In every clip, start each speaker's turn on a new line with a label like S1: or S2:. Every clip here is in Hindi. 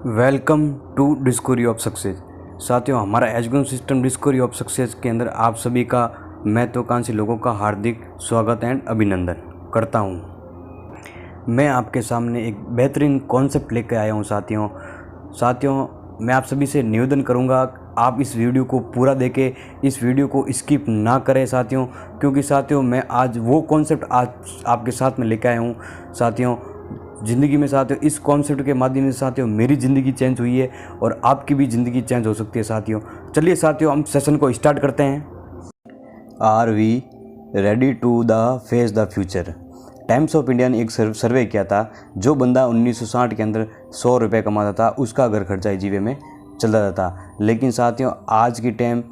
S1: Welcome to discovery of success. साथियों, हमारा education system discovery of success के अंदर आप सभी का महत्वाकांक्षी लोगों का हार्दिक स्वागत एंड अभिनंदन करता हूं। मैं आपके सामने एक बेहतरीन कॉन्सेप्ट लेकर आया हूं। साथियों, मैं आप सभी से निवेदन करूंगा, आप इस वीडियो को पूरा देखें, इस वीडियो को स्किप ना करें साथियों, क्योंकि साथियों मैं आज वो कॉन्सेप्ट आज आपके साथ में लेकर आया हूँ। साथियों, ज़िंदगी में साथियों इस कॉन्सेप्ट के माध्यम से साथियों मेरी ज़िंदगी चेंज हुई है और आपकी भी ज़िंदगी चेंज हो सकती है साथियों। चलिए साथियों, हम सेशन को स्टार्ट करते हैं। Are we ready to the face the future. Times of India ने एक सर्वे किया था। जो बंदा 1960 के अंदर 100 रुपये कमाता था उसका घर खर्चा जीवे में चल रहा था, लेकिन साथियों आज की टाइम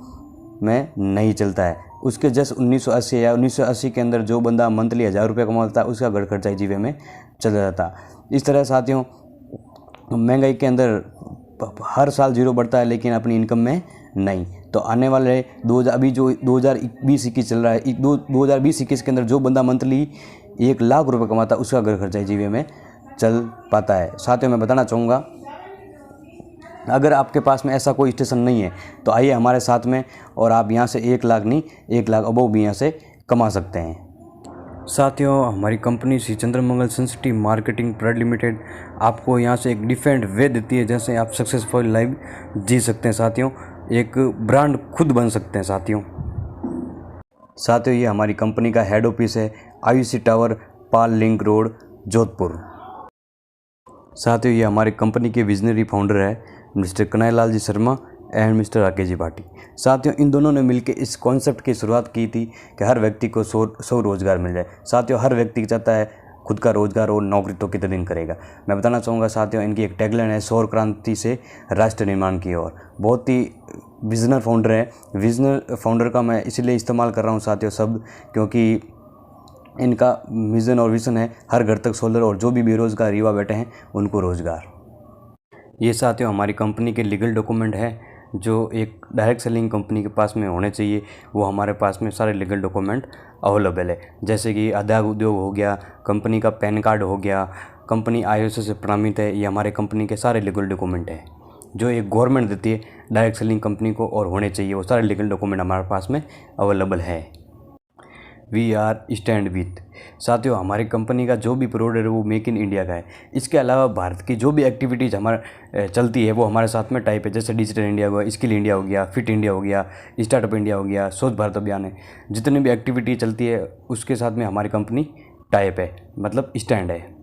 S1: में नहीं चलता है। उसके जस्ट 1980 या 1980 के अंदर जो बंदा मंथली 1000 रुपये कमाता था उसका घर खर्चा जीवे में चल रहा था। इस तरह साथियों महंगाई के अंदर हर साल जीरो बढ़ता है, लेकिन अपनी इनकम में नहीं। तो आने वाले 2020-21 चल रहा है, 2020-21 के अंदर जो बंदा मंथली 1 लाख रुपये कमाता है उसका घर खर्चा जीवे में चल पाता है। साथियों मैं बताना चाहूँगा, अगर आपके पास में ऐसा कोई स्टेशन नहीं है तो आइए हमारे साथ में, और आप यहाँ से 1 लाख नहीं 1 लाख अबव भी यहाँ से कमा सकते हैं। साथियों, हमारी company Shri Chandramangal sensitive marketing private limited आपको यहाँ से एक डिफरेंट वे देती है, जैसे आप सक्सेसफुल लाइफ जी सकते हैं साथियों, एक ब्रांड खुद बन सकते हैं साथियों ये हमारी कंपनी का हेड ऑफिस है, IUC tower, Pal link road, Jodhpur. साथियों ये हमारी कंपनी के विजनरी फाउंडर है mister Kanhaiyalal ji Sharma and mister Rakesh ji Bhati. साथियों इन दोनों ने मिलकर इस कॉन्सेप्ट की शुरुआत की थी कि हर व्यक्ति को 100 रोज़गार मिल जाए। साथियों हर व्यक्ति चाहता है खुद का रोज़गार, और नौकरी तो कितने दिन करेगा। मैं बताना चाहूँगा साथियों, इनकी एक टैगलाइन है, सौर क्रांति से राष्ट्र निर्माण की ओर। बहुत ही विजनर फाउंडर है। विजनर फाउंडर का मैं इसलिए इस्तेमाल कर रहा हूँ साथियों शब्द, क्योंकि इनका विज़न और विज़न है हर घर तक सोलर, और जो भी बेरोज़गार युवा बैठे हैं उनको रोज़गार। ये साथियों हमारी कंपनी के लीगल डॉक्यूमेंट है जो एक डायरेक्ट सेलिंग कंपनी के पास में होने चाहिए, वो हमारे पास में सारे लीगल डॉक्यूमेंट अवेलेबल है। जैसे कि आधार उद्योग हो गया, कंपनी का पैन कार्ड हो गया, कंपनी ISO से प्रमाणित है, ये हमारे कंपनी के सारे लीगल डॉक्यूमेंट है जो एक गवर्नमेंट देती है डायरेक्ट सेलिंग कंपनी को, और होने चाहिए। वो सारे लीगल डॉक्यूमेंट हमारे पास में अवेलेबल है। We are stand with. साथियों हमारी कंपनी का जो भी प्रोडक्ट है वो मेक इन इंडिया का है। इसके अलावा भारत की जो भी एक्टिविटीज़ हमारे चलती है वो हमारे साथ में टाइप है, जैसे डिजिटल इंडिया हो गया, स्किल इंडिया हो गया, फिट इंडिया हो गया, स्टार्टअप इंडिया हो गया, स्वच्छ भारत अभियान है। जितनी भी एक्टिविटी चलती है उसके साथ में हमारी कंपनी टाइप है, मतलब स्टैंड है।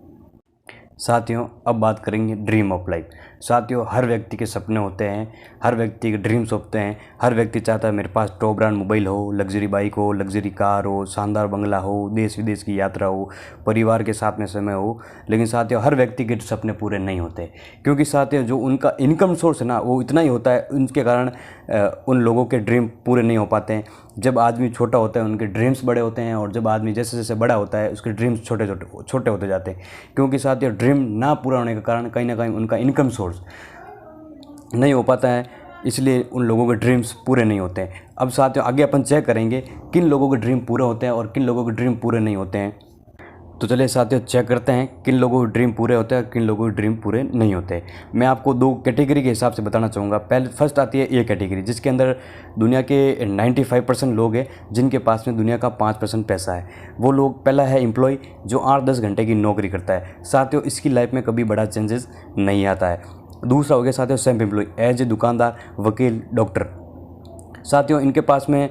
S1: साथियों अब बात करेंगे ड्रीम ऑफ लाइफ। साथियों हर व्यक्ति के सपने होते हैं, हर व्यक्ति के ड्रीम्स होते हैं। हर व्यक्ति चाहता है मेरे पास टॉप ब्रांड मोबाइल हो, लग्जरी बाइक हो, लग्जरी कार हो, शानदार बंगला हो, देश विदेश की यात्रा हो, परिवार के साथ में समय हो। लेकिन साथियों हर व्यक्ति के सपने पूरे नहीं होते, क्योंकि साथियों जो उनका इनकम सोर्स है ना वो इतना ही होता है, उनके कारण उन लोगों के ड्रीम पूरे नहीं हो पाते हैं। जब आदमी छोटा होता है उनके ड्रीम्स बड़े होते हैं, और जब आदमी जैसे जैसे बड़ा होता है उसके ड्रीम्स छोटे होते जाते हैं, क्योंकि साथियों ड्रीम ना पूरा होने के कारण कहीं ना कहीं उनका इनकम सोर्स नहीं हो पाता है, इसलिए उन लोगों के ड्रीम्स पूरे नहीं होते हैं। अब साथियों आगे अपन चेक करेंगे किन लोगों के ड्रीम पूरे होते हैं और किन लोगों के ड्रीम पूरे नहीं होते हैं। तो चलिए साथियों चेक करते हैं किन लोगों के ड्रीम पूरे होते हैं, किन लोगों के ड्रीम पूरे नहीं होते। मैं आपको 2 कैटेगरी के हिसाब से बताना चाहूँगा। पहले फर्स्ट आती है ए कैटेगरी, जिसके अंदर दुनिया के 95% लोग हैं जिनके पास में दुनिया का 5% पैसा है। वो लोग, पहला है एम्प्लॉय जो 8-10 घंटे की नौकरी करता है। साथियों इसकी लाइफ में कभी बड़ा चेंजेस नहीं आता है। दूसरा हो गया साथियों सेल्फ एम्प्लॉय, एज ए दुकानदार, वकील, डॉक्टर। साथियों इनके पास में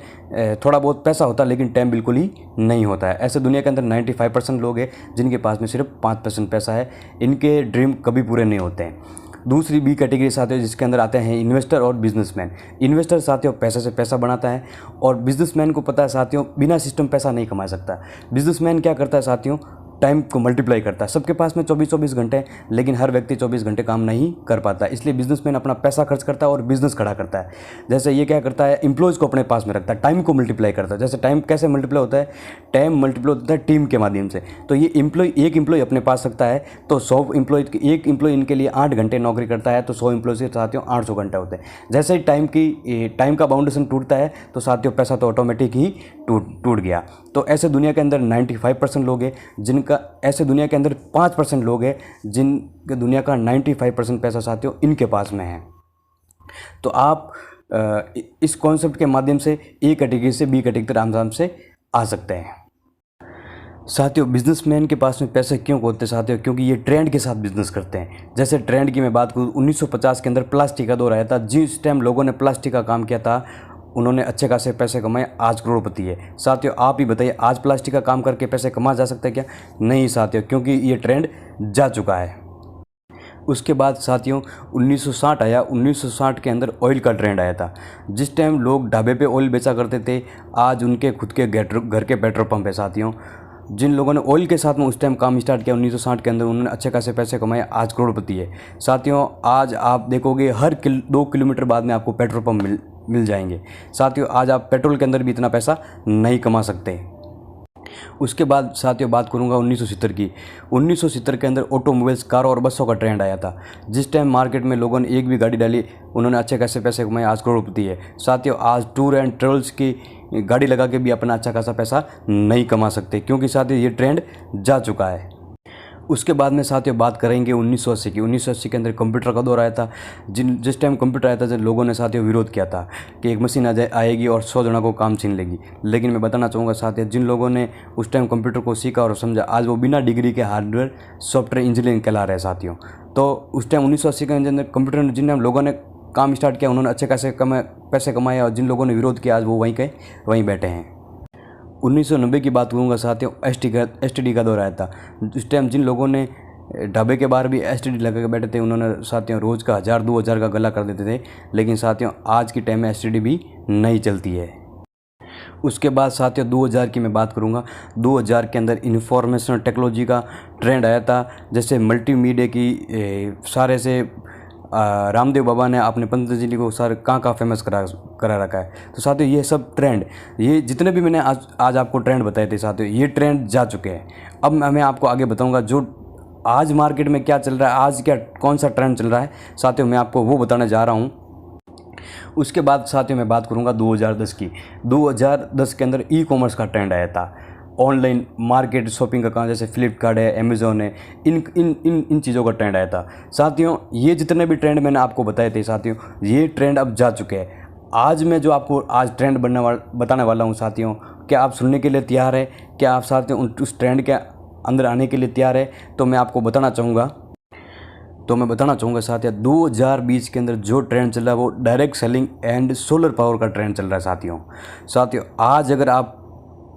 S1: थोड़ा बहुत पैसा होता है लेकिन टाइम बिल्कुल ही नहीं होता है। ऐसे दुनिया के अंदर 95% लोग हैं जिनके पास में सिर्फ 5% पैसा है। इनके ड्रीम कभी पूरे नहीं होते हैं। दूसरी बी कैटेगरी साथियों जिसके अंदर आते हैं इन्वेस्टर और बिजनेसमैन। इन्वेस्टर साथियों पैसे से पैसा बनाता है, और बिजनेसमैन को पता है साथियों बिना सिस्टम पैसा नहीं कमा सकता। बिजनेसमैन क्या करता है साथियों, टाइम को मल्टीप्लाई करता है। सबके पास में 24-24 घंटे, लेकिन हर व्यक्ति 24 घंटे काम नहीं कर पाता, इसलिए बिजनेसमैन अपना पैसा खर्च करता है और बिजनेस खड़ा करता है। जैसे ये क्या करता है, एम्प्लॉयज़ को अपने पास में रखता है, टाइम को मल्टीप्लाई करता है। जैसे टाइम कैसे मल्टीप्लाई होता है, टाइम मल्टीप्लाई होता है टीम के माध्यम से। तो ये एक एम्प्लॉय अपने पास रखता है तो 100 एम्प्लॉय, एक एम्प्लॉय इनके लिए 8 घंटे नौकरी करता है, तो 100 एम्प्लॉय से साथियों 800 घंटे होते हैं। जैसे ही टाइम का बाउंडेशन टूटता है तो साथियों पैसा तो ऑटोमेटिक ही टूट गया। तो ऐसे दुनिया के अंदर 95% लोग हैं जिन ऐसे दुनिया के अंदर 5% लोग हैं जिनके दुनिया का 95% पैसा साथियों इनके पास में है। तो आप इस कॉन्सेप्ट के माध्यम से ए कैटेगरी से बी कैटेगरी तक आराम से आ सकते हैं। साथियों, बिजनेसमैन के पास में पैसे क्यों होते हैं साथियों? क्योंकि ये ट्रेंड के साथ बिजनेस करते हैं। जैसे ट्रेंड की मैं बात करूँ, 1950 के अंदर प्लास्टिक का दौर आया था। जिस टाइम लोगों ने प्लास्टिक का काम किया था उन्होंने अच्छे खासे पैसे कमाए, आज करोड़पति है। साथियों, आप ही बताइए, आज प्लास्टिक का काम करके पैसे कमा जा सकते हैं क्या? नहीं साथियों, क्योंकि ये ट्रेंड जा चुका है। उसके बाद साथियों 1960 आया। 1960 के अंदर ऑयल का ट्रेंड आया था। जिस टाइम लोग ढाबे पे ऑयल बेचा करते थे, आज उनके खुद के घर के पेट्रोल पंप है साथियों। जिन लोगों ने ऑयल के साथ में उस टाइम काम स्टार्ट किया 1960 के अंदर, उन्होंने अच्छे खासे पैसे कमाए, आज करोड़पति है। साथियों, आज आप देखोगे हर 2 किलोमीटर बाद में आपको पेट्रोल पंप मिल जाएंगे। साथियों, आज आप पेट्रोल के अंदर भी इतना पैसा नहीं कमा सकते। उसके बाद साथियों बात करूंगा 1970 की। 1970 के अंदर ऑटोमोबाइल्स, कारों और बसों का ट्रेंड आया था। जिस टाइम मार्केट में लोगों ने एक भी गाड़ी डाली, उन्होंने अच्छे खासे पैसे कमाए, आज करोड़पति है। साथियों, आज टूर एंड ट्रेवल्स की गाड़ी लगा के भी अपना अच्छा खासा पैसा नहीं कमा सकते, क्योंकि साथियों ये ट्रेंड जा चुका है। उसके बाद में साथियों बात करेंगे 1980 की। 1980 के अंदर कंप्यूटर का दौर आया था। जिस टाइम कंप्यूटर आया था, जिन लोगों ने साथियों विरोध किया था कि एक मशीन आएगी और 100 जनों को काम छीन लेगी। लेकिन मैं बताना चाहूँगा साथियों, जिन लोगों ने उस टाइम कंप्यूटर को सीखा और समझा, आज वो बिना डिग्री के हार्डवेयर सॉफ्टवेयर इंजीनियरिंग कहला रहे हैं साथियों। तो उस टाइम 1980 के अंदर कंप्यूटर जिन लोगों ने काम स्टार्ट किया, उन्होंने अच्छे खासे पैसे कमाए, और जिन लोगों ने विरोध किया आज वो वहीं बैठे हैं। 1990 की बात करूँगा साथियों, एसटीडी का दौर आया था। उस टाइम जिन लोगों ने ढाबे के बाहर भी एसटीडी लगा के बैठे थे, उन्होंने साथियों रोज़ का 1000-2000 का गला कर देते थे। लेकिन साथियों आज की टाइम में एसटीडी भी नहीं चलती है। उसके बाद साथियों 2000 की मैं बात करूँगा। 2000 के अंदर इंफॉर्मेशन टेक्नोलॉजी का ट्रेंड आया था। जैसे मल्टीमीडिया की सारे से रामदेव बाबा ने अपने पतंजलि को सारे कहाँ फेमस करा रखा है। तो साथियों ये सब ट्रेंड, ये जितने भी मैंने आज आपको ट्रेंड बताए थे साथियों, ये ट्रेंड जा चुके हैं। अब मैं आपको आगे बताऊंगा जो आज मार्केट में क्या चल रहा है, आज क्या कौन सा ट्रेंड चल रहा है साथियों, मैं आपको वो बताने जा रहा हूँ। उसके बाद साथियों मैं बात करूँगा 2010 की। 2010 के अंदर ई कॉमर्स का ट्रेंड आया था। ऑनलाइन मार्केट शॉपिंग का काम, जैसे फ्लिपकार्ट है, अमेज़ॉन है, इन चीज़ों का ट्रेंड आया था। साथियों ये जितने भी ट्रेंड मैंने आपको बताए थे साथियों, ये ट्रेंड अब जा चुके हैं। आज मैं जो आपको आज ट्रेंड बताने वाला हूँ साथियों, क्या आप सुनने के लिए तैयार है? क्या आप साथियों उस ट्रेंड के अंदर आने के लिए तैयार है? तो मैं बताना चाहूँगा साथियों 2020 के अंदर जो ट्रेंड चल रहा है वो direct selling and solar power का ट्रेंड चल रहा है साथियों। आज अगर आप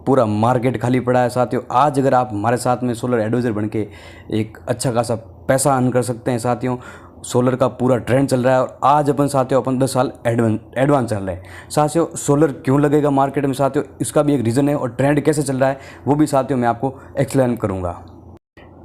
S1: पूरा मार्केट खाली पड़ा है साथियों, आज अगर आप हमारे साथ में सोलर एडवाइज़र बन के एक अच्छा खासा पैसा अर्न कर सकते हैं साथियों। सोलर का पूरा ट्रेंड चल रहा है और आज अपन 10 साल एडवांस चल रहे हैं साथियों। सोलर क्यों लगेगा मार्केट में साथियों, इसका भी एक रीज़न है, और ट्रेंड कैसे चल रहा है वो भी साथियों मैं आपको एक्सप्लेन करूँगा।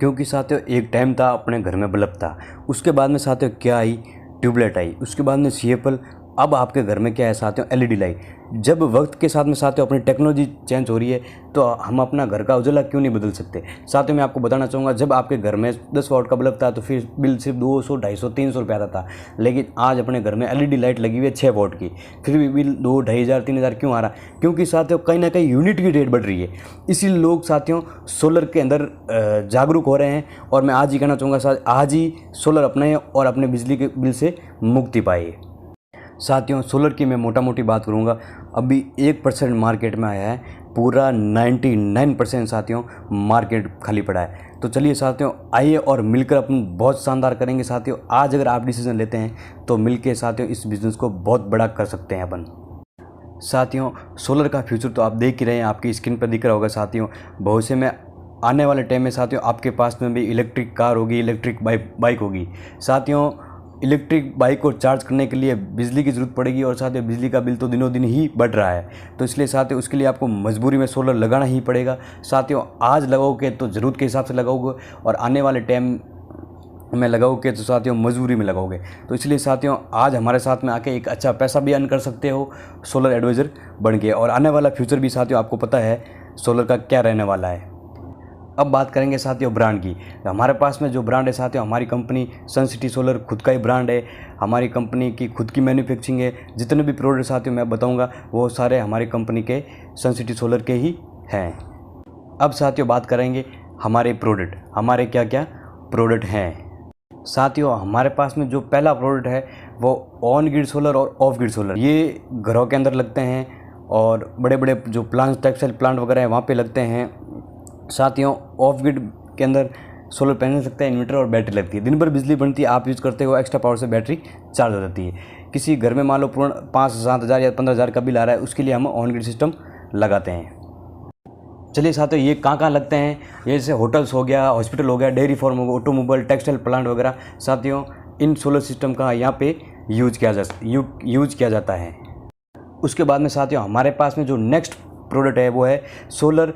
S1: क्योंकि साथियों एक टाइम था अपने घर में बल्ब था, उसके बाद में साथियों क्या आई, ट्यूबलाइट आई, उसके बाद में सीएफएल, अब आपके घर में क्या है साथियों, एलईडी लाइट। जब वक्त के साथ में साथियों अपनी टेक्नोलॉजी चेंज हो रही है, तो हम अपना घर का उजाला क्यों नहीं बदल सकते साथियों। मैं आपको बताना चाहूँगा, जब आपके घर में 10 वाट का बल्ब था तो फिर बिल सिर्फ 200, 250, 300 रुपये आता था। लेकिन आज अपने घर में एलईडी लाइट लगी हुई है 6 वाट की, फिर भी बिल 2, 2500, 3000 क्यों आ रहा? क्योंकि साथियों कहीं ना कहीं यूनिट की रेट बढ़ रही है। इसीलिए लोग साथियों सोलर के अंदर जागरूक हो रहे हैं। और मैं आज ही कहना चाहूँगा आज ही सोलर अपनाएं और अपने बिजली के बिल से मुक्ति पाइए साथियों। सोलर की मैं मोटा मोटी बात करूँगा, अभी 1% मार्केट में आया है, पूरा 99% साथियों मार्केट खाली पड़ा है। तो चलिए साथियों आइए और मिलकर अपन बहुत शानदार करेंगे साथियों। आज अगर आप डिसीजन लेते हैं तो मिलके साथियों इस बिज़नेस को बहुत बड़ा कर सकते हैं अपन साथियों। सोलर का फ्यूचर तो आप देख ही रहे हैं, आपकी स्क्रीन पर दिख रहा होगा साथियों। भविष्य में आने वाले टाइम में साथियों आपके पास में भी इलेक्ट्रिक कार होगी, इलेक्ट्रिक बाइक होगी साथियों। इलेक्ट्रिक बाइक को चार्ज करने के लिए बिजली की ज़रूरत पड़ेगी, और साथ ही बिजली का बिल तो दिनों दिन ही बढ़ रहा है। तो इसलिए साथियों उसके लिए आपको मजबूरी में सोलर लगाना ही पड़ेगा साथियों। आज लगाओगे तो ज़रूरत के हिसाब से लगाओगे, और आने वाले टाइम में लगाओगे तो साथियों मजबूरी में लगाओगे। तो इसलिए साथियों आज हमारे साथ में आके एक अच्छा पैसा भी अर्न कर सकते हो सोलर एडवाइज़र बन के, और आने वाला फ्यूचर भी साथियों आपको पता है सोलर का क्या रहने वाला है। अब बात करेंगे साथियों ब्रांड की। हमारे पास में जो ब्रांड है साथियों, हमारी कंपनी सन सिटी सोलर खुद का ही ब्रांड है। हमारी कंपनी की खुद की मैन्युफैक्चरिंग है। जितने भी प्रोडक्ट साथियों मैं बताऊंगा वो सारे हमारी कंपनी के सन सिटी सोलर के ही हैं। अब साथियों बात करेंगे हमारे प्रोडक्ट, हमारे क्या क्या प्रोडक्ट हैं। साथियों, हमारे पास में जो पहला प्रोडक्ट है वो ऑन ग्रिड सोलर और ऑफ ग्रिड सोलर। ये घरों के अंदर लगते हैं और बड़े बड़े जो प्लांट, टेक्सटाइल प्लांट वगैरह है वहाँ पे लगते हैं। साथियों, ऑफ ग्रिड के अंदर सोलर पैनल लगता है, इन्वर्टर और बैटरी लगती है। दिन भर बिजली बनती है, आप यूज़ करते हो, एक्स्ट्रा पावर से बैटरी चार्ज हो जाती है। किसी घर में मान लो पूर्ण 5-7 हज़ार या 15 हज़ार का बिल आ रहा है, उसके लिए हम ऑन ग्रिड सिस्टम लगाते हैं। चलिए साथियों, ये कहाँ लगते हैं, ये जैसे होटल्स हो गया, हॉस्पिटल हो गया, डेयरी फार्म हो गया, ऑटोमोबाइल, टेक्सटाइल प्लांट वगैरह। साथियों, इन सोलर सिस्टम का यहाँ पे यूज किया जाता है। उसके बाद में साथियों, हमारे पास में जो नेक्स्ट प्रोडक्ट है वो है सोलर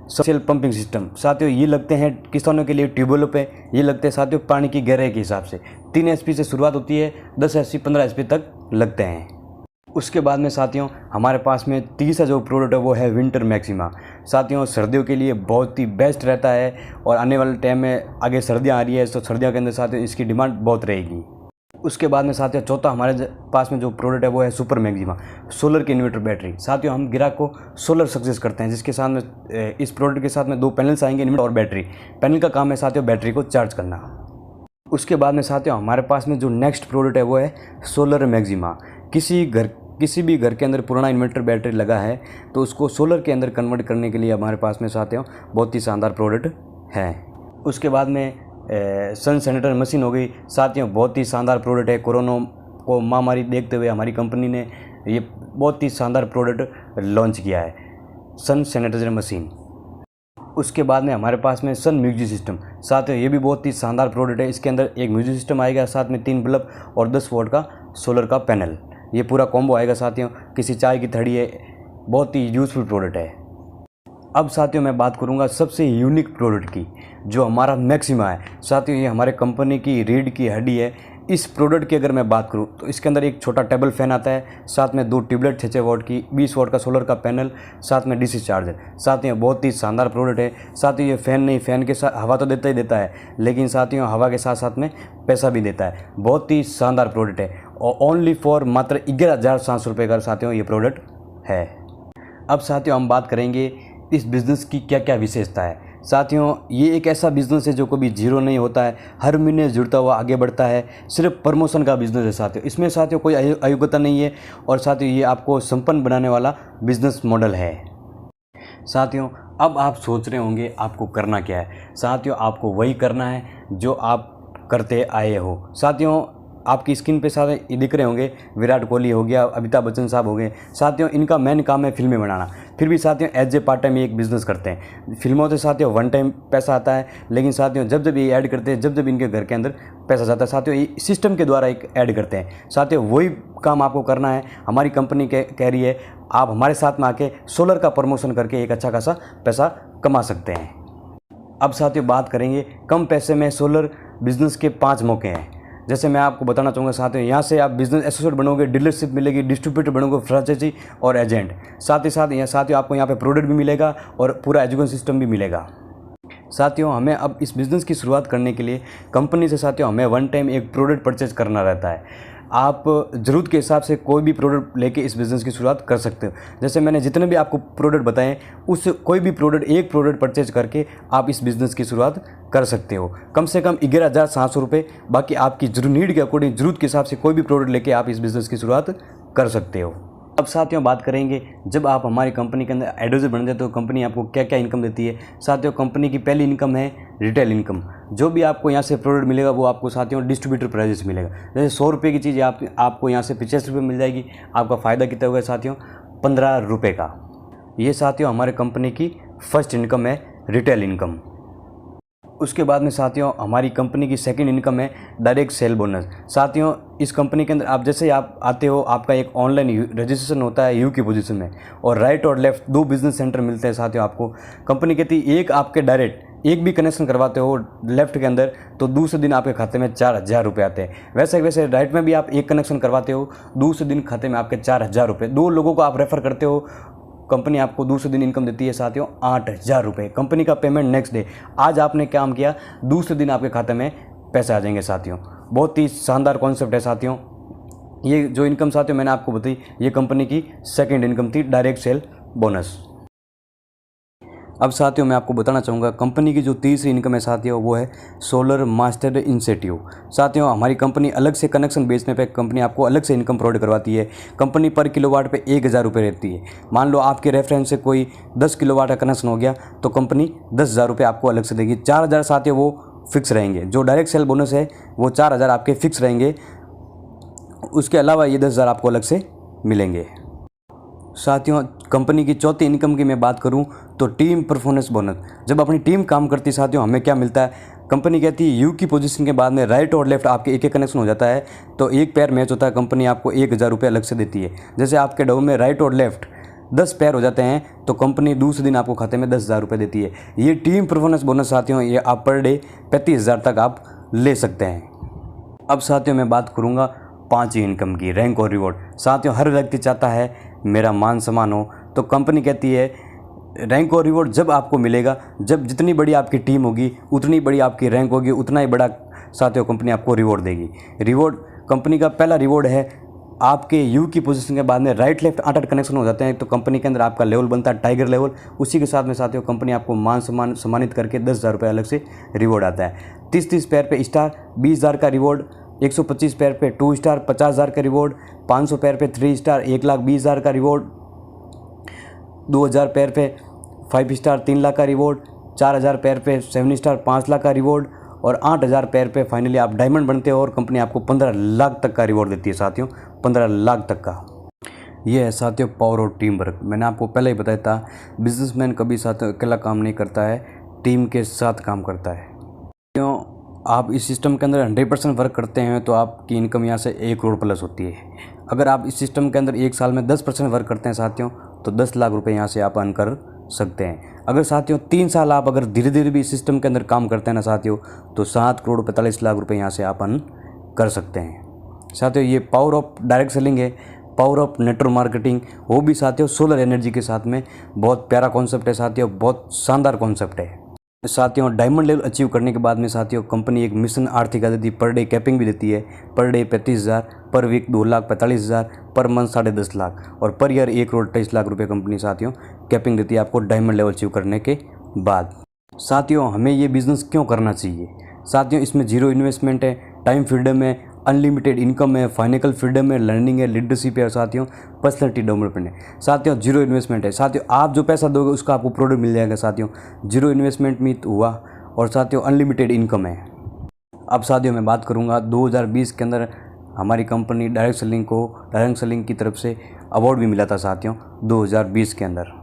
S1: सबमर्सिबल पंपिंग सिस्टम। साथियों, ये लगते हैं किसानों के लिए ट्यूबवेलों पे। ये लगते हैं साथियों पानी की गहराई के हिसाब से। 3 HP से शुरुआत होती है, 10 HP 15 HP तक लगते हैं। उसके बाद में साथियों, हमारे पास में तीसरा जो प्रोडक्ट है वो है विंटर मैक्सिमा। साथियों, सर्दियों के लिए बहुत ही बेस्ट रहता है और आने वाले टाइम में आगे सर्दियाँ आ रही है, तो सर्दियों के अंदर साथियों इसकी डिमांड बहुत रहेगी। उसके बाद में साथियों, चौथा हमारे पास में जो प्रोडक्ट है वो है सुपर मैक्सिमा सोलर की इन्वर्टर बैटरी। साथियों, हम ग्राहक को सोलर सक्सेस करते हैं, जिसके साथ में इस प्रोडक्ट के साथ में 2 पैनल्स आएंगे, इन्वर्टर और बैटरी। पैनल का काम है साथियों बैटरी को चार्ज करना। उसके बाद में साथियों, हमारे पास में जो नेक्स्ट प्रोडक्ट है वो है सोलर मैक्सिमा। किसी भी घर के अंदर पुराना इन्वर्टर बैटरी लगा है तो उसको सोलर के अंदर कन्वर्ट करने के लिए हमारे पास में साथियों बहुत ही शानदार प्रोडक्ट है। उसके बाद में सन सैनिटाइजर मशीन हो गई। साथियों, बहुत ही शानदार प्रोडक्ट है। कोरोना को महामारी देखते हुए हमारी कंपनी ने ये बहुत ही शानदार प्रोडक्ट लॉन्च किया है, सन सैनिटाइजर मशीन। उसके बाद में हमारे पास में सन म्यूजिक सिस्टम। साथियों, ये भी बहुत ही शानदार प्रोडक्ट है। इसके अंदर एक म्यूजिक सिस्टम आएगा, साथ में 3 बल्ब और 10 वोल्ट का सोलर का पैनल। ये पूरा कॉम्बो आएगा साथियों। किसी चाय की थड़ी है, बहुत ही यूज़फुल प्रोडक्ट है। अब साथियों, मैं बात करूंगा सबसे यूनिक प्रोडक्ट की, जो हमारा मैक्सिमा है। साथियों, ये हमारे कंपनी की रीढ़ की हड्डी है। इस प्रोडक्ट की अगर मैं बात करूं तो इसके अंदर एक छोटा टेबल फैन आता है, साथ में 2 ट्यूबलाइट 6 वोल्ट की, 20 वोल्ट का सोलर का पैनल, साथ में DC चार्जर। साथियों, बहुत ही शानदार प्रोडक्ट है। साथियों, ये फ़ैन नहीं, फ़ैन के साथ हवा तो देता ही देता है, लेकिन साथियों हवा के साथ साथ में पैसा भी देता है। बहुत ही शानदार प्रोडक्ट है और ओनली फॉर मात्र 11,700 रुपये का साथियों ये प्रोडक्ट है। अब साथियों, हम बात करेंगे इस बिज़नेस की क्या क्या विशेषता है। साथियों, ये एक ऐसा बिज़नेस है जो कभी जीरो नहीं होता है, हर महीने जुड़ता हुआ आगे बढ़ता है। सिर्फ प्रमोशन का बिज़नेस है साथियों, इसमें साथियों कोई अयोग्यता नहीं है और साथियों ये आपको संपन्न बनाने वाला बिज़नेस मॉडल है। साथियों, अब आप सोच रहे होंगे आपको करना क्या है। साथियों, आपको वही करना है जो आप करते आए हो। साथियों, आपकी स्क्रीन पे सारे दिख रहे होंगे, विराट कोहली हो गया, अमिताभ बच्चन साहब हो गए। साथियों, इनका मेन काम है फिल्में बनाना। फिर भी साथियों एज ए पार्ट टाइम ये एक बिज़नेस करते हैं। फिल्मों से साथियों 1 टाइम पैसा आता है, लेकिन साथियों जब ये ऐड करते हैं, जब इनके घर के अंदर पैसा जाता है, साथियों ये सिस्टम के द्वारा एक ऐड करते हैं। साथियों, वही काम आपको करना है। हमारी कंपनी कह रही है आप हमारे साथ में आके सोलर का प्रमोशन करके एक अच्छा खासा पैसा कमा सकते हैं। अब साथियों, बात करेंगे कम पैसे में सोलर बिज़नेस के 5 मौके हैं। जैसे मैं आपको बताना चाहूँगा साथियों, यहाँ से आप बिज़नेस एसोसिएट बनोगे, डीलरशिप मिलेगी, डिस्ट्रीब्यूटर बनोगे, फ्रेंचाइजी और एजेंट। साथ ही साथ साथियों आपको यहाँ पे प्रोडक्ट भी मिलेगा और पूरा एजुकेशन सिस्टम भी मिलेगा। साथियों, हमें अब इस बिज़नेस की शुरुआत करने के लिए कंपनी से साथियों हमें 1 टाइम एक प्रोडक्ट परचेज करना रहता है। आप ज़रूरत के हिसाब से कोई भी प्रोडक्ट लेके इस बिज़नेस की शुरुआत कर सकते हो। जैसे मैंने जितने भी आपको प्रोडक्ट बताए, उस कोई भी एक प्रोडक्ट परचेज करके आप इस बिज़नेस की शुरुआत कर सकते हो। कम से कम 11,700 रुपये। बाकी आपकी नीड के अकॉर्डिंग, ज़रूरत के हिसाब से कोई भी प्रोडक्ट लेके आप इस बिज़नेस की शुरुआत कर सकते हो। अब साथियों, बात करेंगे जब आप हमारी कंपनी के अंदर एडवाइजर बन जाते हो, कंपनी आपको क्या क्या इनकम देती है। साथियों, कंपनी की पहली इनकम है रिटेल इनकम। जो भी आपको यहाँ से प्रोडक्ट मिलेगा वो आपको साथियों डिस्ट्रीब्यूटर प्राइजेस मिलेगा। जैसे 100 रुपये की चीज़ आपको यहाँ से 85 रुपये मिल जाएगी। आपका फ़ायदा कितना होगा साथियों? 15 रुपये का। ये साथियों हमारे कंपनी की फर्स्ट इनकम है, रिटेल इनकम। उसके बाद में साथियों हमारी कंपनी की सेकंड इनकम है डायरेक्ट सेल बोनस। साथियों, इस कंपनी के अंदर आप जैसे ही आप आते हो, आपका एक ऑनलाइन रजिस्ट्रेशन होता है यू की पोजीशन में, और राइट और लेफ्ट 2 बिजनेस सेंटर मिलते हैं साथियों आपको। कंपनी कहती है एक आपके डायरेक्ट एक भी कनेक्शन करवाते हो लेफ्ट के अंदर तो दूसरे दिन आपके खाते में 4,000 रुपये आते हैं। वैसे राइट में भी आप एक कनेक्शन करवाते हो, दूसरे दिन खाते में आपके 4,000 रुपये। 2 लोगों को आप रेफ़र करते हो, कंपनी आपको दूसरे दिन इनकम देती है साथियों 8,000 रुपये। कंपनी का पेमेंट नेक्स्ट डे। आज आपने काम किया, दूसरे दिन आपके खाते में पैसे आ जाएंगे साथियों। बहुत ही शानदार कॉन्सेप्ट है साथियों। ये जो इनकम साथियों मैंने आपको बताई, ये कंपनी की सेकंड इनकम थी, डायरेक्ट सेल बोनस। अब साथियों मैं आपको बताना चाहूँगा कंपनी की जो तीसरी इनकम है साथियों वो है सोलर मास्टर इंसेंटिव। साथियों हमारी कंपनी अलग से कनेक्शन बेचने पे कंपनी आपको अलग से इनकम प्रोवाइड करवाती है। कंपनी पर किलोवाट पे 1000 रुपये रहती है। मान लो आपके रेफरेंस से कोई 10 किलोवाट का कनेक्शन हो गया तो कंपनी 10,000 रुपये आपको अलग से देगी। 4,000 साथियों वो फिक्स रहेंगे। जो डायरेक्ट सेल बोनस है वो 4,000 आपके फिक्स रहेंगे। उसके अलावा ये 10,000 आपको अलग से मिलेंगे। साथियों कंपनी की चौथी इनकम की मैं बात करूं तो टीम परफॉर्मेंस बोनस। जब अपनी टीम काम करती है साथियों हमें क्या मिलता है, कंपनी कहती है यू की पोजीशन के बाद में राइट और लेफ्ट आपके एक कनेक्शन हो जाता है तो एक पैर मैच होता है, कंपनी आपको 1,000 रुपये अलग से देती है। जैसे आपके डबल में राइट और लेफ्ट 10 पैर हो जाते हैं तो कंपनी दूसरे दिन आपको खाते में 10,000 रुपये देती है। ये टीम परफॉर्मेंस बोनस साथियों ये आप पर डे 35,000 तक आप ले सकते हैं। अब साथियों मैं बात करूँगा पांचवी इनकम की, रैंक और रिवॉर्ड। साथियों हर व्यक्ति चाहता है मेरा मान सम्मान हो, तो कंपनी कहती है रैंक और रिवॉर्ड जब आपको मिलेगा जब जितनी बड़ी आपकी टीम होगी उतनी बड़ी आपकी रैंक होगी, उतना ही बड़ा साथियों कंपनी आपको रिवॉर्ड देगी। रिवॉर्ड कंपनी का पहला रिवॉर्ड है आपके यू की पोजीशन के बाद में राइट लेफ्ट 8 कनेक्शन हो जाते हैं तो कंपनी के अंदर आपका लेवल बनता है टाइगर लेवल। उसी के साथ में साथियों कंपनी आपको मान सम्मान सम्मानित करके 10,000 रुपये अलग से रिवॉर्ड आता है। 30 पैर पे स्टार 20,000 का रिवॉर्ड, 125 पैर पे 2 स्टार 50,000 का रिवॉर्ड, 500 पैर पे 3 स्टार 1,20,000 का रिवॉर्ड, 2,000 पैर पे 5 स्टार 3 लाख का रिवॉर्ड, 4,000 पैर पे 7 स्टार 5 लाख का रिवॉर्ड और 8,000 पैर पे फाइनली आप डायमंड बनते हो और कंपनी आपको 15 लाख तक का रिवॉर्ड देती है साथियों, 15 लाख तक का। ये है साथियों पावर ऑफ टीम वर्क। मैंने आपको पहले ही बताया था बिजनेसमैन कभी साथियों अकेला काम नहीं करता है, टीम के साथ काम करता है। क्यों आप इस सिस्टम के अंदर 100% वर्क करते हैं तो आपकी इनकम यहाँ से 1 करोड़ प्लस होती है। अगर आप इस सिस्टम के अंदर एक साल में 10% वर्क करते हैं साथियों तो 10 लाख रुपए यहाँ से आप अर्न कर सकते हैं। अगर साथियों 3 साल आप अगर धीरे धीरे भी इस सिस्टम के अंदर काम करते हैं ना साथियों तो 7 करोड़ 45 लाख रुपए यहाँ से आप अर्न कर सकते हैं। साथियों ये पावर ऑफ डायरेक्ट सेलिंग है, पावर ऑफ नेटवर्क मार्केटिंग, वो भी साथियों सोलर एनर्जी के साथ में। बहुत प्यारा कॉन्सेप्ट है साथियों, बहुत शानदार कॉन्सेप्ट है। साथियों डायमंड लेवल अचीव करने के बाद में साथियों कंपनी एक मिशन आर्थिक देती है, पर डे कैपिंग भी देती है। पर डे 35,000, पर वीक 2,45,000, पर मंथ 10.5 लाख और पर ईयर 1 करोड़ 23 लाख रुपए कंपनी साथियों कैपिंग देती है आपको डायमंड लेवल अचीव करने के बाद। साथियों हमें ये बिज़नेस क्यों करना चाहिए? साथियों इसमें जीरो इन्वेस्टमेंट है, टाइम फ्रीडम है, अनलिमिटेड इनकम है, फाइनेंशियल फ्रीडम है, लर्निंग है, लीडरशिप है साथियों, पर्सनैलिटी डेवलपमेंट है। साथियों जीरो इन्वेस्टमेंट है। साथियों आप जो पैसा दोगे उसका आपको प्रोडक्ट मिल जाएगा साथियों। जीरो इन्वेस्टमेंट में हुआ और साथियों अनलिमिटेड इनकम है। अब साथियों मैं बात करूंगा 2020 के अंदर हमारी कंपनी डायरेक्ट सेलिंग की तरफ से अवार्ड भी मिला था साथियों 2020 के अंदर।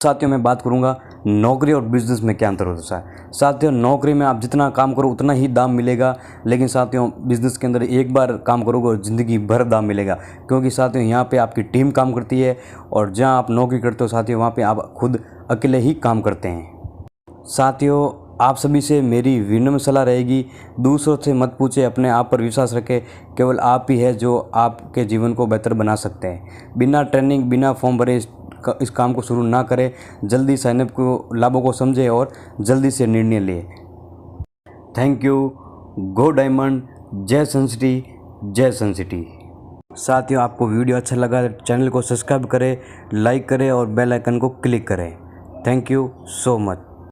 S1: साथियों मैं बात करूंगा नौकरी और बिजनेस में क्या अंतर होता है। साथियों नौकरी में आप जितना काम करो उतना ही दाम मिलेगा, लेकिन साथियों बिजनेस के अंदर एक बार काम करोगे और ज़िंदगी भर दाम मिलेगा, क्योंकि साथियों यहाँ पे आपकी टीम काम करती है और जहाँ आप नौकरी करते हो साथियों वहाँ पे आप खुद अकेले ही काम करते हैं। साथियों आप सभी से मेरी विनम्र सलाह रहेगी, दूसरों से मत पूछे, अपने आप पर विश्वास रखें। केवल आप ही है जो आपके जीवन को बेहतर बना सकते हैं। बिना ट्रेनिंग बिना फॉर्म भरे इस काम को शुरू ना करें। जल्दी साइनअप को लाभों को समझें और जल्दी से निर्णय लें। Thank you. Go diamond. जय सनसिटी, जय सनसिटी। साथियों आपको वीडियो अच्छा लगा चैनल को सब्सक्राइब करें, लाइक करें और बेल आइकन को क्लिक करें। Thank you so much.